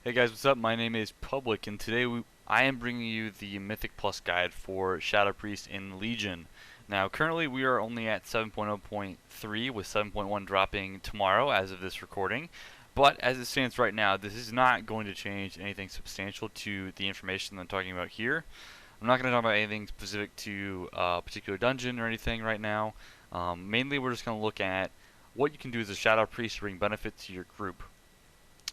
Hey guys, what's up? My name is Public, and today I am bringing you the Mythic Plus guide for Shadow Priest in Legion. Now, currently we are only at 7.0.3, with 7.1 dropping tomorrow as of this recording. But as it stands right now, this is not going to change anything substantial to the information that I'm talking about here. I'm not going to talk about anything specific to a particular dungeon or anything right now. Mainly, we're just going to look at what you can do as a Shadow Priest to bring benefit to your group.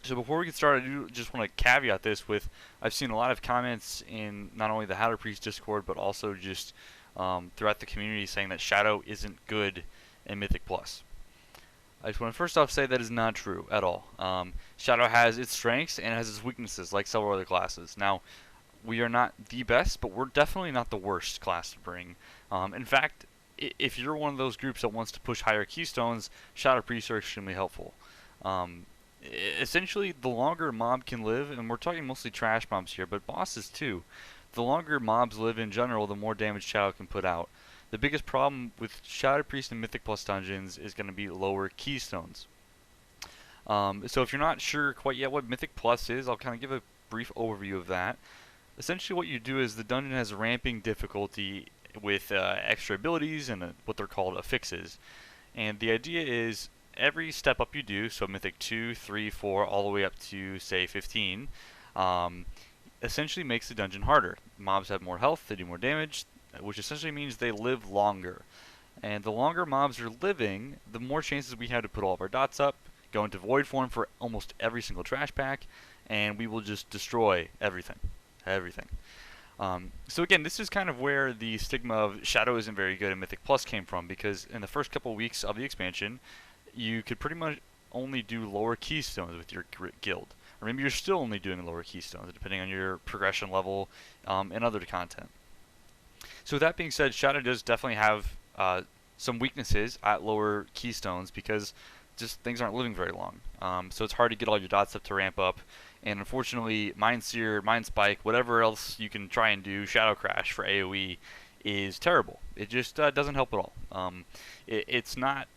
So before we get started, I do just want to caveat this with, I've seen a lot of comments in not only the Shadow Priest Discord, but also just throughout the community saying that Shadow isn't good in Mythic Plus. I just want to first off say that is not true at all. Shadow has its strengths and has its weaknesses, like several other classes. Now, we are not the best, but we're definitely not the worst class to bring. In fact, if you're one of those groups that wants to push higher keystones, Shadow Priests are extremely helpful. Essentially, the longer a mob can live, and we're talking mostly trash mobs here, but bosses too, the longer mobs live in general, the more damage Shadow can put out. The biggest problem with Shadow Priest and Mythic Plus dungeons is going to be lower keystones. So if you're not sure quite yet what Mythic Plus is, I'll kind of give a brief overview of that. Essentially what you do is the dungeon has ramping difficulty with extra abilities and what they're called affixes. And the idea is every step up you do, so Mythic 2, 3, 4, all the way up to, say, 15, essentially makes the dungeon harder. Mobs have more health, they do more damage, which essentially means they live longer. And the longer mobs are living, the more chances we have to put all of our dots up, go into void form for almost every single trash pack, and we will just destroy everything. So again, this is kind of where the stigma of Shadow isn't very good in Mythic Plus came from, because in the first couple weeks of the expansion, you could pretty much only do lower keystones with your guild. Or maybe you're still only doing lower keystones, depending on your progression level and other content. So with that being said, Shadow does definitely have some weaknesses at lower keystones because just things aren't living very long. So it's hard to get all your dots up to ramp up. And unfortunately, Mind Seer, Mind Spike, whatever else you can try and do, Shadow Crash for AoE is terrible. It just doesn't help at all. It's not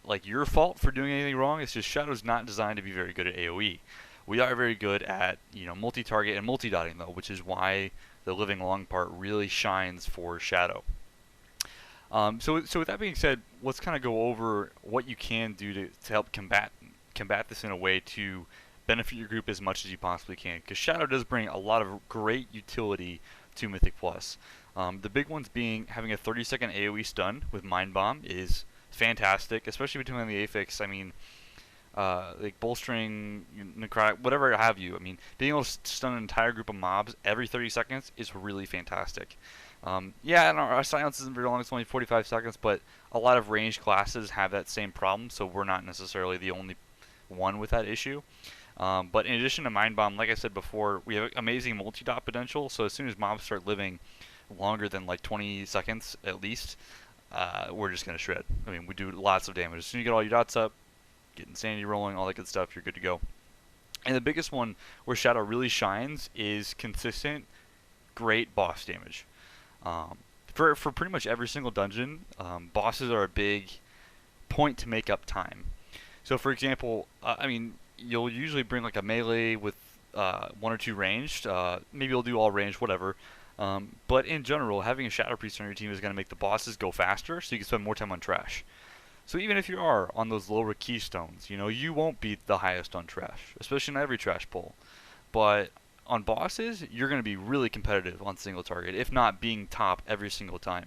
like your fault for doing anything wrong. It's just Shadow's not designed to be very good at AoE. We are very good at multi-target and multi-dotting though, which is why the living long part really shines for Shadow. So with that being said, let's kind of go over what you can do to help combat this in a way to benefit your group as much as you possibly can. Because Shadow does bring a lot of great utility to Mythic Plus. The big ones being having a 30-second AoE stun with Mind Bomb is fantastic, especially between the affix. I mean, like bolstering, necrotic, whatever have you. I mean, being able to stun an entire group of mobs every 30 seconds is really fantastic. Yeah, and our silence isn't very long, it's only 45 seconds, but a lot of ranged classes have that same problem, so we're not necessarily the only one with that issue. But in addition to Mind Bomb, like I said before, we have amazing multi-dot potential, so as soon as mobs start living longer than like 20 seconds at least, we're just going to shred. I mean, we do lots of damage. As soon as you get all your dots up, get Insanity rolling, all that good stuff, you're good to go. And the biggest one where Shadow really shines is consistent, great boss damage. For pretty much every single dungeon, bosses are a big point to make up time. So for example, I mean, you'll usually bring like a melee with 1 or 2 ranged. Maybe you'll do all ranged, whatever. But in general, having a Shadow Priest on your team is going to make the bosses go faster, so you can spend more time on trash. So even if you are on those lower keystones, you won't be the highest on trash, especially in every trash pull. But on bosses, you're going to be really competitive on single target, if not being top every single time.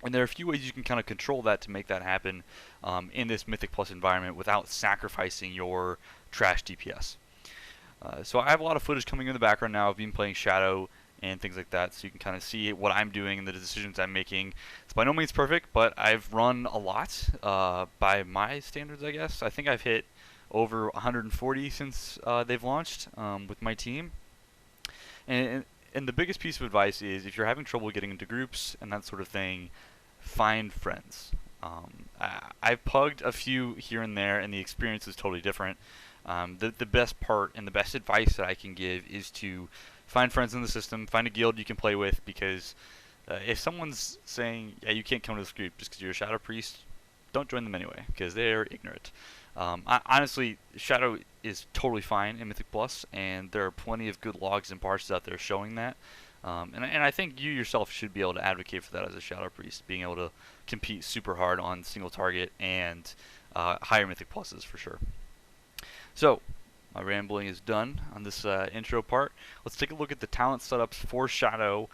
And there are a few ways you can kind of control that to make that happen in this Mythic Plus environment without sacrificing your trash DPS. So I have a lot of footage coming in the background now of me playing Shadow and things like that, so you can kind of see what I'm doing and the decisions I'm making. It's by no means perfect, but I've run a lot by my standards, I guess. I think I've hit over 140 since they've launched with my team. And the biggest piece of advice is, if you're having trouble getting into groups and that sort of thing, find friends. I've pugged a few here and there, and the experience is totally different. The best part and the best advice that I can give is to find friends in the system, find a guild you can play with, because if someone's saying, yeah, you can't come to this group just because you're a Shadow Priest, don't join them anyway, because they're ignorant. Honestly, Shadow is totally fine in Mythic Plus, and there are plenty of good logs and parses out there showing that. And I think you yourself should be able to advocate for that as a Shadow Priest, being able to compete super hard on single target and higher Mythic Pluses for sure. So, my rambling is done on this intro part. Let's take a look at the talent setups for Shadow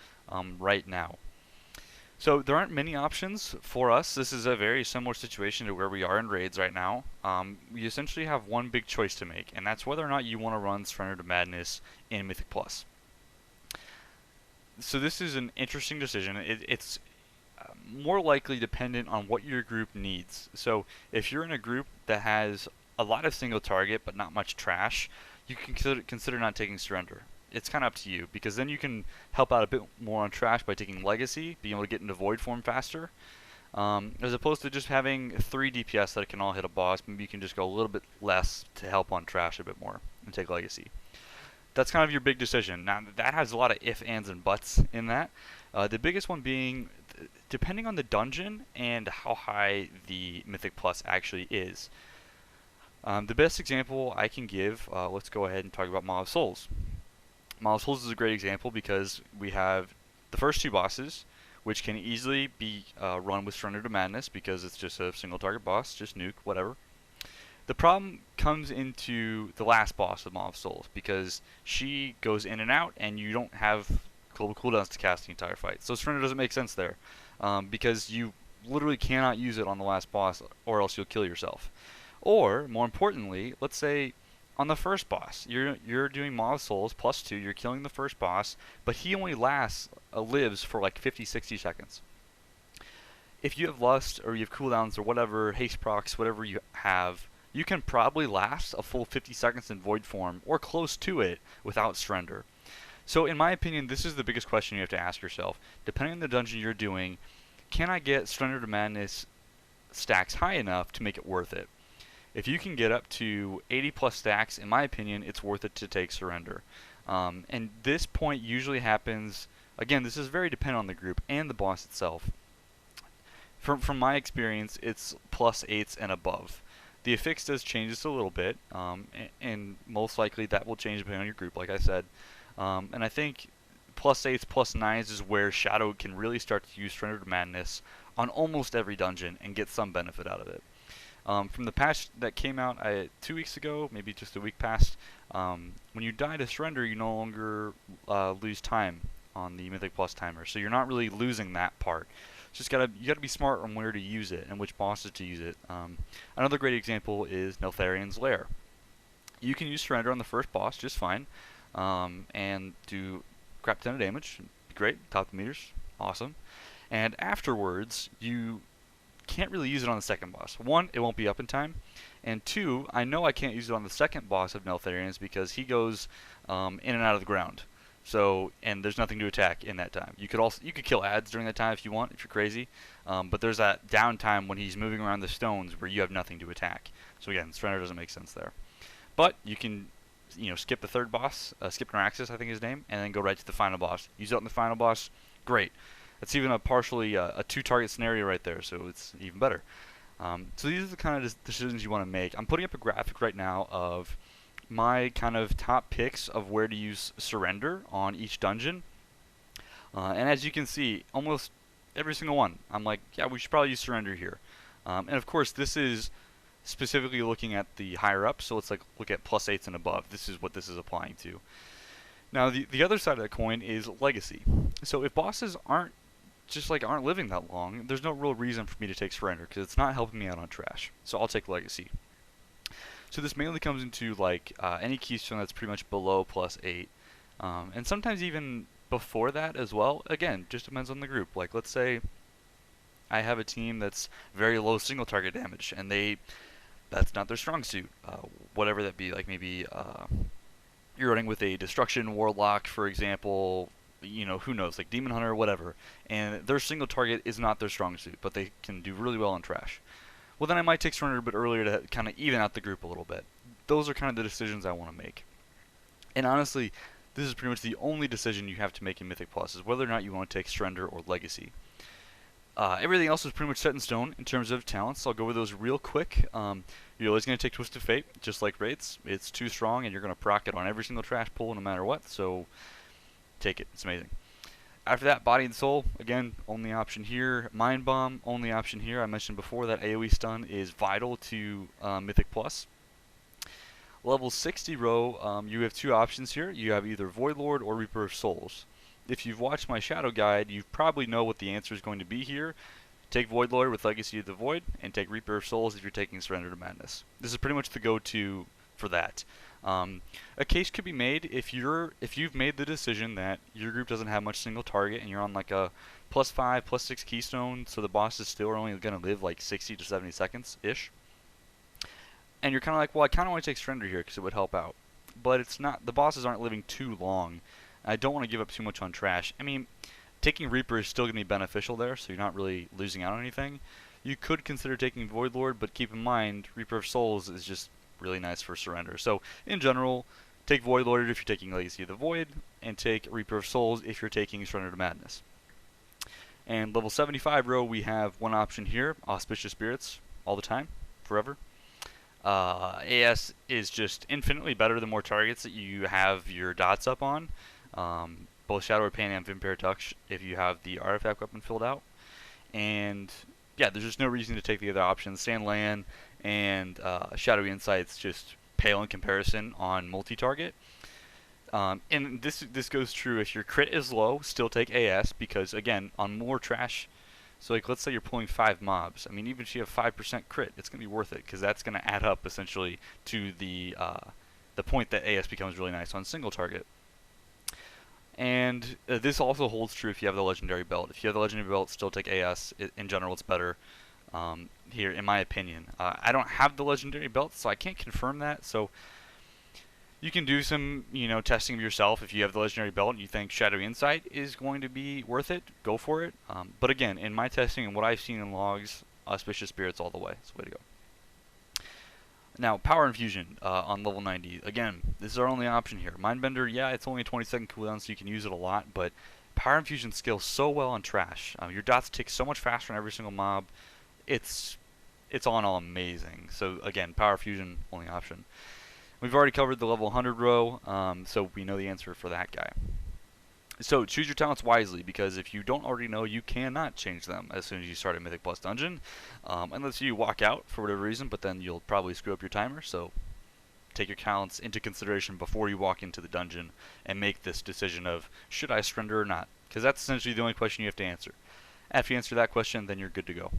right now. So there aren't many options for us. This is a very similar situation to where we are in raids right now. We essentially have one big choice to make, and that's whether or not you want to run Surrender to Madness in Mythic Plus. So this is an interesting decision. It's more likely dependent on what your group needs. So if you're in a group that has a lot of single target but not much trash, you can consider not taking Surrender. It's kind of up to you, because then you can help out a bit more on trash by taking Legacy, being able to get into Void form faster, as opposed to just having 3 DPS that can all hit a boss. Maybe you can just go a little bit less to help on trash a bit more and take Legacy. That's kind of your big decision. Now, that has a lot of ifs, ands, and buts in that. The biggest one being, depending on the dungeon and how high the Mythic Plus actually is. The best example I can give, let's go ahead and talk about Maw of Souls. Maw of Souls is a great example because we have the first 2 bosses, which can easily be run with Surrender to Madness because it's just a single target boss, just nuke, whatever. The problem comes into the last boss of Maw of Souls, because she goes in and out and you don't have global cooldowns to cast the entire fight. So Surrender doesn't make sense there, because you literally cannot use it on the last boss or else you'll kill yourself. Or, more importantly, let's say on the first boss, you're doing Maw of Souls +2, you're killing the first boss, but he only lives for like 50-60 seconds. If you have Lust, or you have cooldowns, or whatever, haste procs, whatever you have, you can probably last a full 50 seconds in Void form, or close to it, without Surrender. So in my opinion, this is the biggest question you have to ask yourself. Depending on the dungeon you're doing, can I get Surrender to Madness stacks high enough to make it worth it? If you can get up to 80 plus stacks, in my opinion, it's worth it to take Surrender. And this point usually happens, again, this is very dependent on the group and the boss itself. From my experience, it's +8s and above. The affix does change this a little bit, and most likely that will change depending on your group, like I said. And I think +8s, +9s is where Shadow can really start to use Surrender to Madness on almost every dungeon and get some benefit out of it. From the patch that came out 2 weeks ago, maybe just a week past, when you die to Surrender, you no longer lose time on the Mythic Plus timer, so you're not really losing that part. Just you gotta be smart on where to use it and which bosses to use it. Another great example is Neltharion's Lair. You can use Surrender on the first boss just fine, and do crap ton of damage. Great, top the meters, awesome. And afterwards, you can't really use it on the second boss. 1, it won't be up in time, and 2, I know I can't use it on the second boss of Neltharion's because he goes in and out of the ground. So, and there's nothing to attack in that time. You could kill Addons during that time if you want, if you're crazy. But there's that downtime when he's moving around the stones where you have nothing to attack. So again, Surrender doesn't make sense there. But you can, skip the third boss, skip Neuraxis, I think his name, and then go right to the final boss. Use it on the final boss, great. That's even a 2-target scenario right there, so it's even better. So these are the kind of decisions you want to make. I'm putting up a graphic right now of my kind of top picks of where to use Surrender on each dungeon. And as you can see, almost every single one, I'm like, yeah, we should probably use Surrender here. And of course, this is specifically looking at the higher up, so it's like look at +8s and above. This is what this is applying to. Now, the other side of the coin is Legacy. So if bosses aren't living that long, there's no real reason for me to take Surrender because it's not helping me out on trash. So I'll take Legacy. So this mainly comes into like any keystone that's pretty much below +8, and sometimes even before that as well. Again, just depends on the group. Like let's say I have a team that's very low single target damage, and that's not their strong suit. Whatever that be, like maybe you're running with a Destruction Warlock, for example. Who knows, like Demon Hunter or whatever, and their single target is not their strong suit, but they can do really well on trash. Well, then I might take Surrender a bit earlier to kind of even out the group a little bit. Those are kind of the decisions I want to make. And honestly, this is pretty much the only decision you have to make in Mythic Plus, is whether or not you want to take Surrender or Legacy. Everything else is pretty much set in stone in terms of talents. So I'll go over those real quick. You're always going to take Twisted Fate, just like Wraiths. It's too strong, and you're going to proc it on every single trash pull no matter what, so take it. It's amazing. After that, Body and Soul, again, only option here. Mind Bomb, only option here. I mentioned before that AoE stun is vital to Mythic Plus. Level 60 row, you have two options here. You have either Voidlord or Reaper of Souls. If you've watched my Shadow Guide, you probably know what the answer is going to be here. Take Voidlord with Legacy of the Void, and take Reaper of Souls if you're taking Surrender to Madness. This is pretty much the go-to for that. A case could be made if you've made the decision that your group doesn't have much single target and you're on like a +5, +6 keystone, so the bosses still are only going to live like 60 to 70 seconds ish. And you're kind of like, well, I kind of want to take Surrender here because it would help out. But it's not. The bosses aren't living too long. I don't want to give up too much on trash. I mean, taking Reaper is still going to be beneficial there, so you're not really losing out on anything. You could consider taking Voidlord, but keep in mind, Reaper of Souls is just really nice for Surrender. So, in general, take Voidlord if you're taking Legacy of the Void, and take Reaper of Souls if you're taking Surrender to Madness. And level 75 row, we have one option here, Auspicious Spirits, all the time, forever. AS is just infinitely better the more targets that you have your dots up on. Both Shadow Arcane and Vampire Touch if you have the artifact weapon filled out. And yeah, there's just no reason to take the other options. Sand Land and Shadowy Insights just pale in comparison on multi-target. And this goes true if your crit is low, still take AS because again, on more trash. So like let's say you're pulling 5 mobs. I mean even if you have 5% crit, it's going to be worth it because that's going to add up essentially to the point that AS becomes really nice on single target. And this also holds true if you have the Legendary Belt. If you have the Legendary Belt, still take AS. In general, it's better here, in my opinion. I don't have the Legendary Belt, so I can't confirm that. So you can do some, testing of yourself. If you have the Legendary Belt and you think Shadowy Insight is going to be worth it, go for it. But again, in my testing and what I've seen in logs, Auspicious Spirits all the way. It's the way to go. Now, Power Infusion on level 90. Again, this is our only option here. Mindbender, yeah, it's only a 20-second cooldown, so you can use it a lot, but Power Infusion scales so well on trash. Your dots tick so much faster on every single mob. It's all in all amazing. So again, Power Infusion, only option. We've already covered the level 100 row, so we know the answer for that guy. So choose your talents wisely, because if you don't already know, you cannot change them as soon as you start a Mythic Plus dungeon, unless you walk out for whatever reason, but then you'll probably screw up your timer, so take your talents into consideration before you walk into the dungeon and make this decision of, should I surrender or not? Because that's essentially the only question you have to answer. After you answer that question, then you're good to go.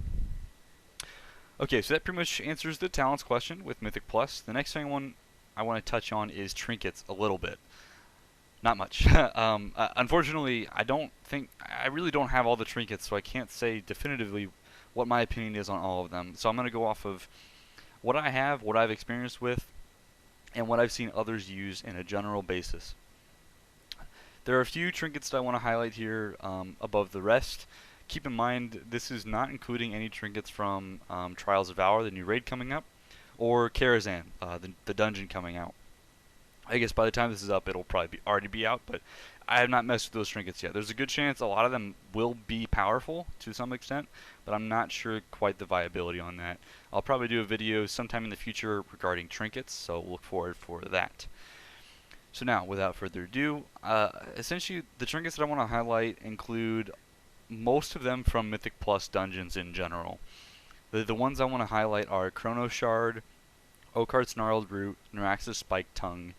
Okay, so that pretty much answers the talents question with Mythic Plus. The next thing I want to touch on is Trinkets a little bit. Not much. Unfortunately, I really don't have all the trinkets, so I can't say definitively what my opinion is on all of them. So I'm going to go off of what I have, what I've experienced with, and what I've seen others use in a general basis. There are a few trinkets that I want to highlight here above the rest. Keep in mind, this is not including any trinkets from Trials of Valor, the new raid coming up, or Karazhan, the dungeon coming out. I guess by the time this is up, it'll probably already be out, but I have not messed with those trinkets yet. There's a good chance a lot of them will be powerful to some extent, but I'm not sure quite the viability on that. I'll probably do a video sometime in the future regarding trinkets, so look forward for that. So now, without further ado, essentially the trinkets that I want to highlight include most of them from Mythic Plus dungeons in general. The ones I want to highlight are Chrono Shard, Oakheart's Gnarled Root, Narax's Spiked Tongue.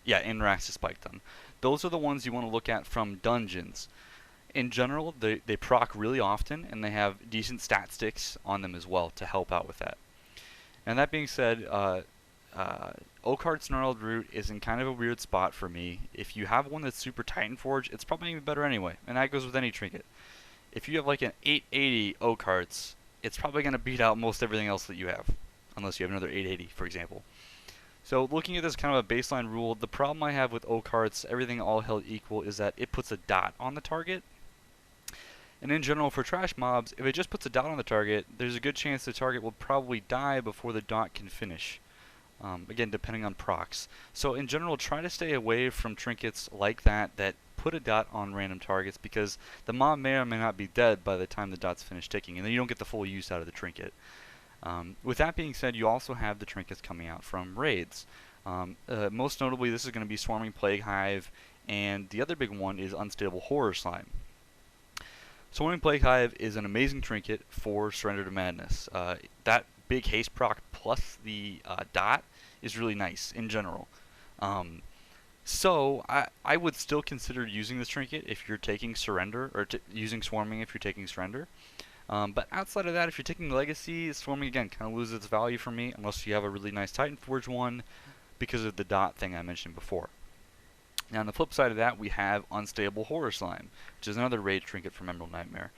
Yeah, and Narax's Spiked Tongue. Those are the ones you want to look at from dungeons. In general, they proc really often, and they have decent stat sticks on them as well to help out with that. And that being said, Oakheart's Gnarled Root is in kind of a weird spot for me. If you have one that's super Titan Forge, it's probably even better anyway, and that goes with any trinket. If you have like an 880 Oakheart's, it's probably going to beat out most everything else that you have, unless you have another 880, for example. So looking at this kind of a baseline rule, the problem I have with Oakheart's, everything all held equal, is that it puts a dot on the target. And in general, for trash mobs, if it just puts a dot on the target, there's a good chance the target will probably die before the dot can finish. Again, depending on procs. So in general, try to stay away from trinkets like that put a dot on random targets, because the mob may or may not be dead by the time the dot's finished ticking, and then you don't get the full use out of the trinket. With that being said, you also have the trinkets coming out from raids. Most notably, this is going to be Swarming Plague Hive, and the other big one is Unstable Horror Slime. Swarming Plague Hive is an amazing trinket for Surrender to Madness. That big haste proc plus the dot is really nice in general. So I would still consider using this trinket if you're taking Surrender, or using Swarming if you're taking Surrender. But outside of that, if you're taking Legacy, Swarming again kind of loses its value for me unless you have a really nice Titan Forge one because of the dot thing I mentioned before. Now on the flip side of that, we have Unstable Horror Slime, which is another raid trinket from Emerald Nightmare.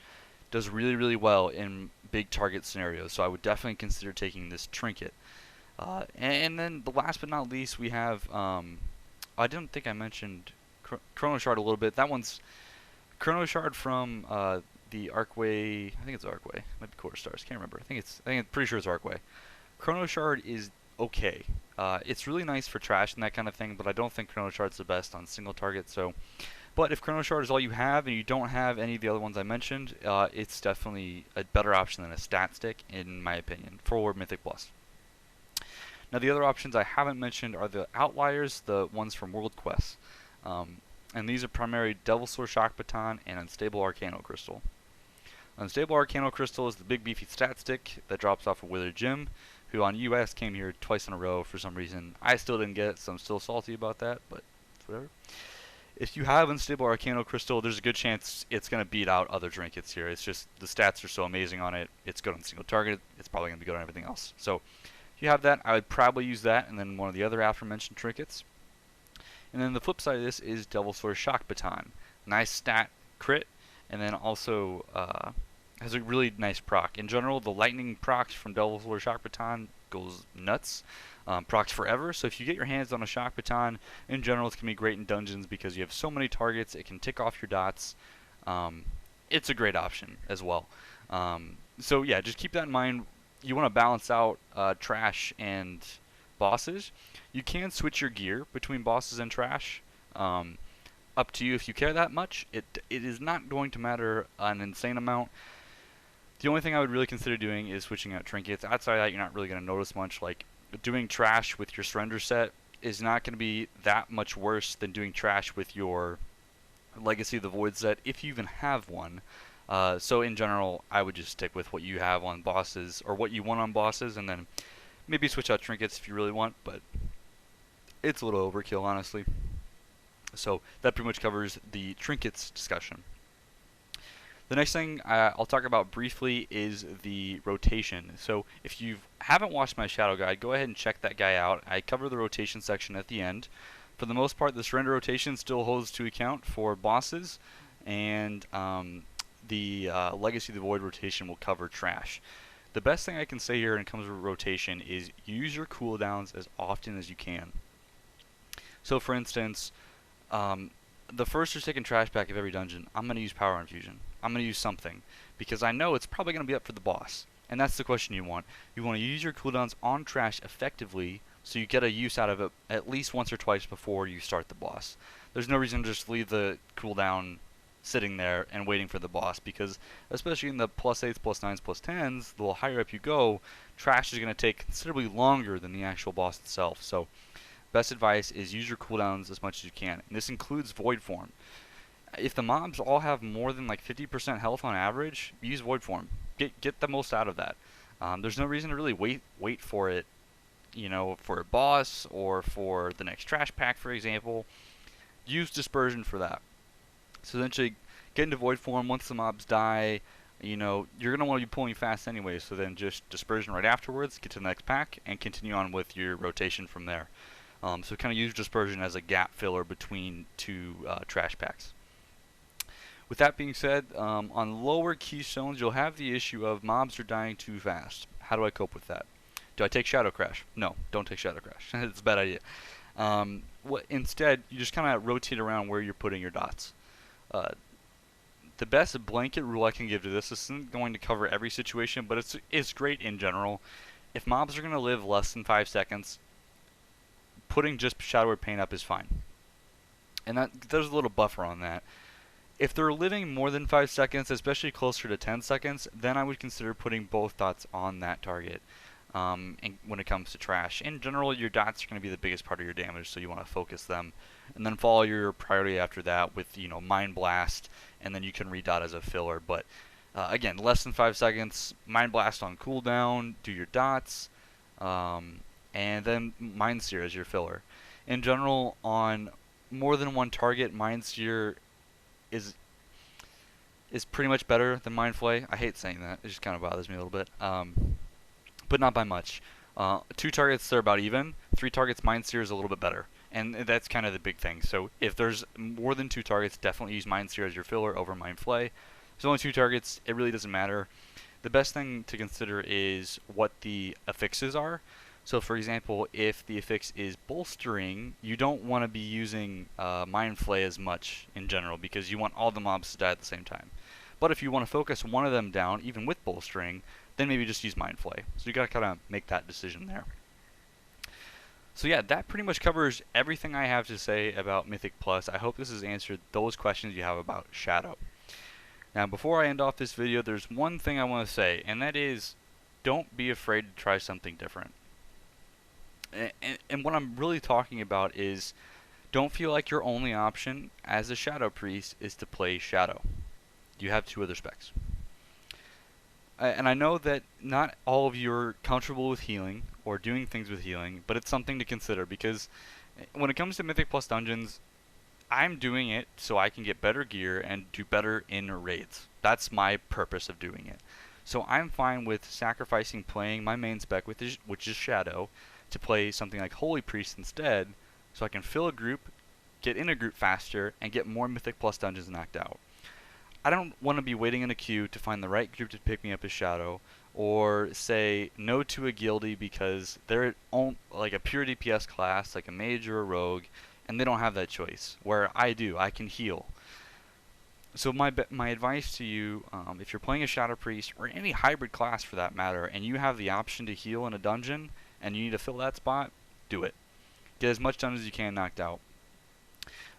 Does really, really well in big target scenarios, so I would definitely consider taking this trinket. And then the last but not least, we have, I don't think I mentioned Chrono Shard a little bit. That one's Chrono Shard from the Arcway. I think it's Arcway. Might be Quarter Stars. Can't remember. I'm pretty sure it's Arcway. Chrono Shard is okay. It's really nice for trash and that kind of thing, but I don't think Chrono Shard's the best on single target. So, but if Chrono Shard is all you have and you don't have any of the other ones I mentioned, it's definitely a better option than a stat stick, in my opinion, for Mythic Plus. Now the other options I haven't mentioned are the Outliers, the ones from World Quest. And these are primarily Devilsaur Shock Baton and Unstable Arcano Crystal. Unstable Arcano Crystal is the big beefy stat stick that drops off of Withered Jim, who on US came here twice in a row for some reason. I still didn't get it, so I'm still salty about that, but whatever. If you have Unstable Arcano Crystal, there's a good chance it's going to beat out other trinkets here. It's just the stats are so amazing on it. It's good on single target. It's probably going to be good on everything else. So if you have that, I would probably use that and then one of the other aforementioned trinkets. And then the flip side of this is Devilsaur Shock Baton. Nice stat crit, and then also has a really nice proc. In general, the lightning procs from Devilsaur Shock Baton goes nuts. Procs forever, so if you get your hands on a Shock Baton, in general it's going to be great in dungeons because you have so many targets, it can tick off your dots. It's a great option as well. So yeah, just keep that in mind. You want to balance out trash and bosses. You can switch your gear between bosses and trash. Up to you if you care that much. It is not going to matter an insane amount. The only thing I would really consider doing is switching out trinkets. Outside of that, you're not really going to notice much. Like, doing trash with your surrender set is not going to be that much worse than doing trash with your Legacy of the Void set, if you even have one. So in general, I would just stick with what you have on bosses, or what you want on bosses, and then maybe switch out trinkets if you really want, but it's a little overkill, honestly. So that pretty much covers the trinkets discussion. The next thing I'll talk about briefly is the rotation. So if you haven't watched my shadow guide, go ahead and check that guy out. I cover the rotation section at the end. For the most part, the surrender rotation still holds to account for bosses, and the Legacy of the Void rotation will cover trash. The best thing I can say here when it comes to rotation is use your cooldowns as often as you can. So for instance, the first or second trash pack of every dungeon, I'm going to use Power Infusion. I'm going to use something, because I know it's probably going to be up for the boss. And that's the question you want. You want to use your cooldowns on trash effectively, so you get a use out of it at least once or twice before you start the boss. There's no reason to just leave the cooldown sitting there and waiting for the boss, because especially in the +8s, +9s, +10s, the little higher up you go, trash is going to take considerably longer than the actual boss itself. So best advice is use your cooldowns as much as you can, and this includes Void Form. If the mobs all have more than like 50% health on average, use Void Form. Get the most out of that. There's no reason to really wait for it, you know, for a boss or for the next trash pack, for example. Use Dispersion for that. So eventually, get into Void Form. Once the mobs die, you know, you're going to want to be pulling fast anyway, so then just Dispersion right afterwards, get to the next pack, and continue on with your rotation from there. So kind of use Dispersion as a gap filler between two trash packs. With that being said, on lower keystones, you'll have the issue of mobs are dying too fast. How do I cope with that? Do I take Shadow Crash? No, don't take Shadow Crash. It's a bad idea. Instead, you just kind of rotate around where you're putting your dots. The best blanket rule I can give to this isn't going to cover every situation, but it's great in general. If mobs are going to live less than 5 seconds, putting just Shadow Word Paint up is fine. And there's a little buffer on that. If they're living more than 5 seconds, especially closer to 10 seconds, then I would consider putting both dots on that target. And when it comes to trash, in general, your dots are going to be the biggest part of your damage, so you want to focus them, and then follow your priority after that with, you know, Mind Blast, and then you can redot as a filler. But again, less than 5 seconds, Mind Blast on cooldown, do your dots, and then Mind Sear as your filler. In general, on more than one target, Mind Sear is pretty much better than Mind Flay. I hate saying that; it just kind of bothers me a little bit. But not by much. 2 targets, they're about even. 3 targets, Mind Sear is a little bit better. And that's kind of the big thing. So if there's more than 2 targets, definitely use Mind Sear as your filler over Mind Flay. If there's only 2 targets, it really doesn't matter. The best thing to consider is what the affixes are. So for example, if the affix is bolstering, you don't want to be using Mind Flay as much in general, because you want all the mobs to die at the same time. But if you want to focus one of them down, even with bolstering, then maybe just use Mind Flay. So you gotta kind of make that decision there. So yeah, that pretty much covers everything I have to say about Mythic Plus. I hope this has answered those questions you have about Shadow. Now, before I end off this video, there's one thing I want to say, and that is, don't be afraid to try something different. And what I'm really talking about is, don't feel like your only option as a Shadow Priest is to play Shadow. You have 2 other specs. And I know that not all of you are comfortable with healing or doing things with healing, but it's something to consider, because when it comes to Mythic Plus dungeons, I'm doing it so I can get better gear and do better in raids. That's my purpose of doing it. So I'm fine with sacrificing playing my main spec, which is Shadow, to play something like Holy Priest instead, so I can fill a group, get in a group faster, and get more Mythic Plus dungeons knocked out. I don't want to be waiting in a queue to find the right group to pick me up as Shadow, or say no to a guildie because they're like a pure DPS class, like a mage or a rogue, and they don't have that choice, where I do. I can heal. So my advice to you, if you're playing a Shadow Priest, or any hybrid class for that matter, and you have the option to heal in a dungeon, and you need to fill that spot, do it. Get as much done as you can knocked out.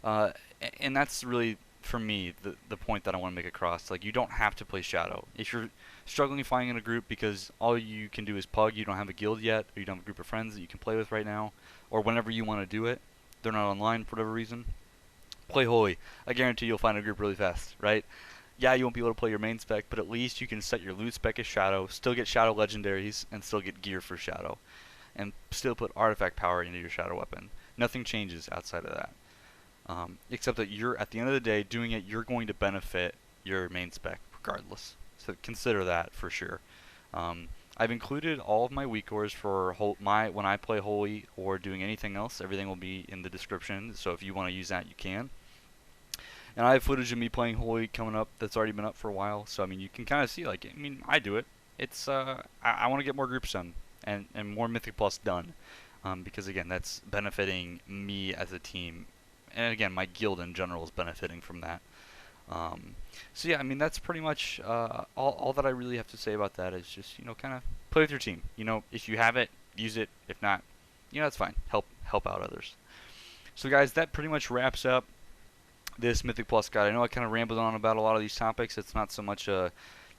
And that's really, for me, the point that I want to make across. Like, you don't have to play Shadow. If you're struggling finding a group because all you can do is pug, you don't have a guild yet, or you don't have a group of friends that you can play with right now, or whenever you want to do it, they're not online for whatever reason, play Holy. I guarantee you'll find a group really fast, right? Yeah, you won't be able to play your main spec, but at least you can set your loot spec as Shadow, still get Shadow legendaries, and still get gear for Shadow, and still put artifact power into your Shadow weapon. Nothing changes outside of that. Except that you're, at the end of the day, doing it, you're going to benefit your main spec regardless. So consider that for sure. I've included all of my WeakAuras for when I play Holy or doing anything else. Everything will be in the description, so if you want to use that, you can. And I have footage of me playing Holy coming up that's already been up for a while, so I mean, you can kind of see, like, I mean, I do it. It's I want to get more groups done and more Mythic Plus done, because again, that's benefiting me as a team. And again, my guild in general is benefiting from that. So yeah, I mean, that's pretty much all that I really have to say about that. Is just, you know, kind of play with your team. You know, if you have it, use it. If not, you know, that's fine. Help out others. So guys, that pretty much wraps up this Mythic Plus guide. I know I kind of rambled on about a lot of these topics. It's not so much a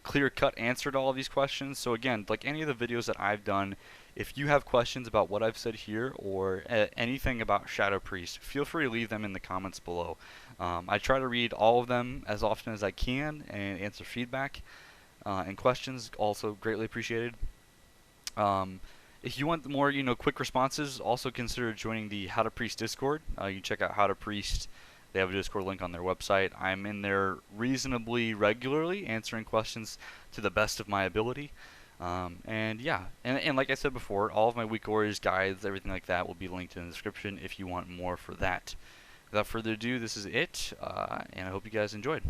clear-cut answer to all of these questions. So again, like any of the videos that I've done, if you have questions about what I've said here or anything about Shadow Priest, feel free to leave them in the comments below. I try to read all of them as often as I can and answer feedback and questions, also greatly appreciated. If you want more, you know, quick responses, also consider joining the How to Priest Discord. You can check out How to Priest. They have a Discord link on their website. I'm in there reasonably regularly, answering questions to the best of my ability. And yeah, and like I said before, all of my WeakAuras guides, everything like that will be linked in the description if you want more for that. Without further ado, this is it, and I hope you guys enjoyed.